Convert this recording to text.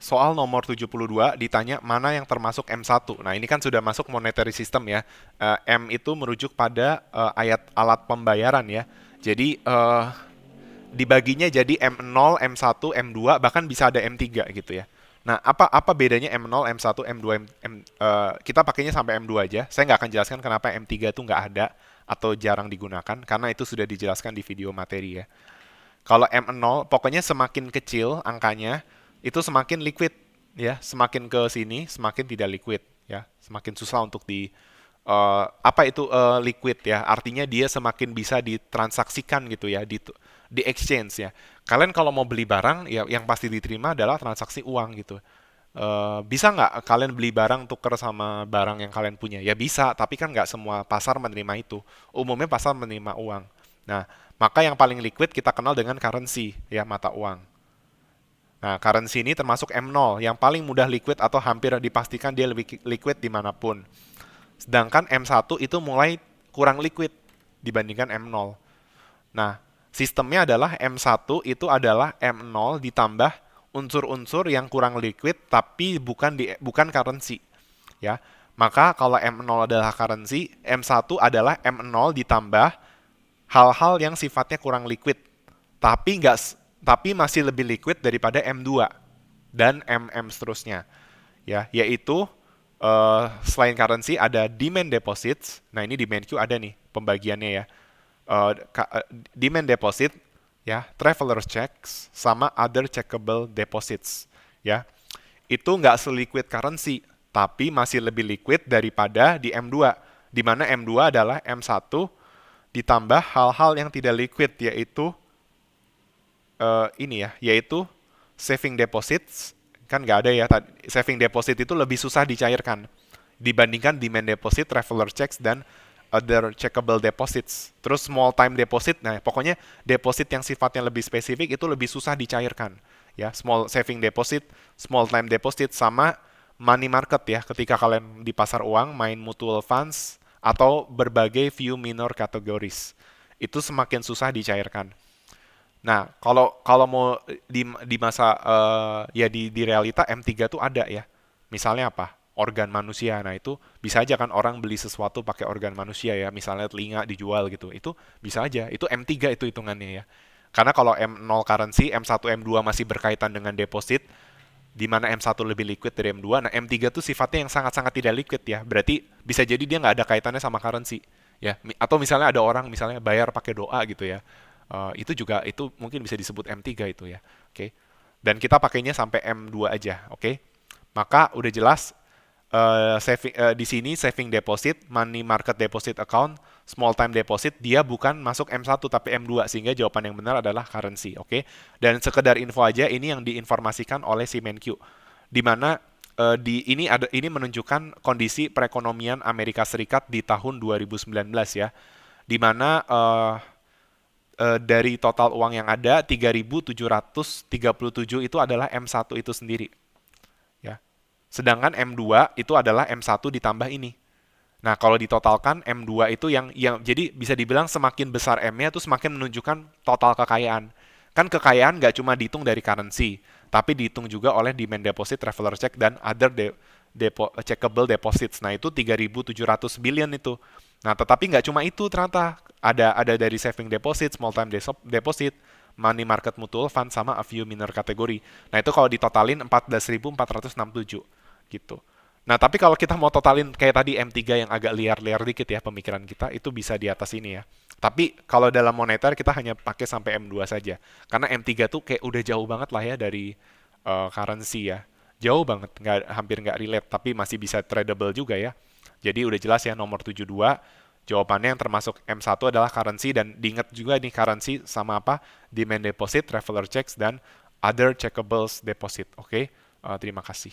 soal nomor 72 ditanya mana yang termasuk M1. Nah, ini kan sudah masuk monetary system ya. M itu merujuk pada ayat alat pembayaran ya. Jadi dibaginya jadi M0, M1, M2, bahkan bisa ada M3 gitu ya. Nah, apa bedanya M0, M1, M2, kita pakainya sampai M2 aja. Saya nggak akan jelaskan kenapa M3 itu nggak ada atau jarang digunakan, karena itu sudah dijelaskan di video materi ya. Kalau M0, pokoknya semakin kecil angkanya, itu semakin liquid ya. Semakin ke sini, semakin tidak liquid ya. Semakin susah untuk apa itu liquid ya? Artinya dia semakin bisa ditransaksikan gitu ya, di exchange ya. Kalian kalau mau beli barang, ya yang pasti diterima adalah transaksi uang gitu. Bisa nggak kalian beli barang tuker sama barang yang kalian punya? Ya bisa, tapi kan nggak semua pasar menerima itu. Umumnya pasar menerima uang. Nah, maka yang paling liquid kita kenal dengan currency, ya mata uang. Nah, currency ini termasuk M0, yang paling mudah liquid atau hampir dipastikan dia lebih liquid dimanapun. Sedangkan M1 itu mulai kurang liquid dibandingkan M0. Nah, sistemnya adalah M1 itu adalah M0 ditambah unsur-unsur yang kurang liquid tapi bukan currency, ya. Maka kalau M0 adalah currency, M1 adalah M0 ditambah hal-hal yang sifatnya kurang liquid, tapi nggak tapi masih lebih liquid daripada M2 dan MM seterusnya, ya, yaitu selain currency ada demand deposits. Nah, ini demand Q ada nih pembagiannya ya. Demand deposit ya, traveler checks sama other checkable deposits ya. Itu nggak seliquid currency, tapi masih lebih liquid daripada di M2, di mana M2 adalah M1 ditambah hal-hal yang tidak liquid, yaitu ini ya, yaitu saving deposits. Kan nggak ada ya, saving deposit itu lebih susah dicairkan dibandingkan demand deposit, traveler checks, dan other checkable deposits. Terus small time deposit, nah pokoknya deposit yang sifatnya lebih spesifik itu lebih susah dicairkan. Ya, small saving deposit, small time deposit, sama money market ya, ketika kalian di pasar uang main mutual funds atau berbagai few minor categories. Itu semakin susah dicairkan. Nah, kalau kalau mau di masa ya di realita M3 tuh ada ya. Misalnya apa? Organ manusia. Nah, itu bisa aja kan orang beli sesuatu pakai organ manusia ya, misalnya telinga dijual gitu. Itu bisa aja. Itu M3 itu hitungannya ya. Karena kalau M0 currency, M1, M2 masih berkaitan dengan deposit, di mana M1 lebih liquid dari M2. Nah, M3 tuh sifatnya yang sangat-sangat tidak liquid ya. Berarti bisa jadi dia nggak ada kaitannya sama currency. Ya, atau misalnya ada orang misalnya bayar pakai doa gitu ya. Itu juga itu mungkin bisa disebut M3 itu ya. Oke. Dan kita pakainya sampai M2 aja, oke? Maka udah jelas di sini saving deposit, money market deposit account, small time deposit dia bukan masuk M1 tapi M2, sehingga jawaban yang benar adalah currency, oke? Dan sekedar info aja, ini yang diinformasikan oleh si Menkyu, di mana ini menunjukkan kondisi perekonomian Amerika Serikat di tahun 2019 ya, di mana dari total uang yang ada 3.737 itu adalah M1 itu sendiri ya. Sedangkan M2 itu adalah M1 ditambah ini. Nah, kalau ditotalkan M2 itu yang jadi bisa dibilang semakin besar M-nya itu semakin menunjukkan total kekayaan. Kan kekayaan nggak cuma dihitung dari currency, tapi dihitung juga oleh demand deposit, traveler check, dan other checkable deposits. Nah, itu 3.700 billion itu. Nah, tetapi nggak cuma itu ternyata. Ada dari saving deposit, small time deposit, money market mutual fund, sama a few minor kategori. Nah, itu kalau ditotalin 14.467 gitu. Nah, tapi kalau kita mau totalin kayak tadi M3 yang agak liar-liar dikit ya pemikiran kita, itu bisa di atas ini ya. Tapi kalau dalam moneter kita hanya pakai sampai M2 saja. Karena M3 tuh kayak udah jauh banget lah ya dari currency ya. Jauh banget, hampir nggak relate, tapi masih bisa tradable juga ya. Jadi udah jelas ya nomor 72, jawabannya yang termasuk M1 adalah currency, dan diingat juga nih currency sama apa? Demand deposit, traveler checks, dan other checkables deposit. Oke? Terima kasih.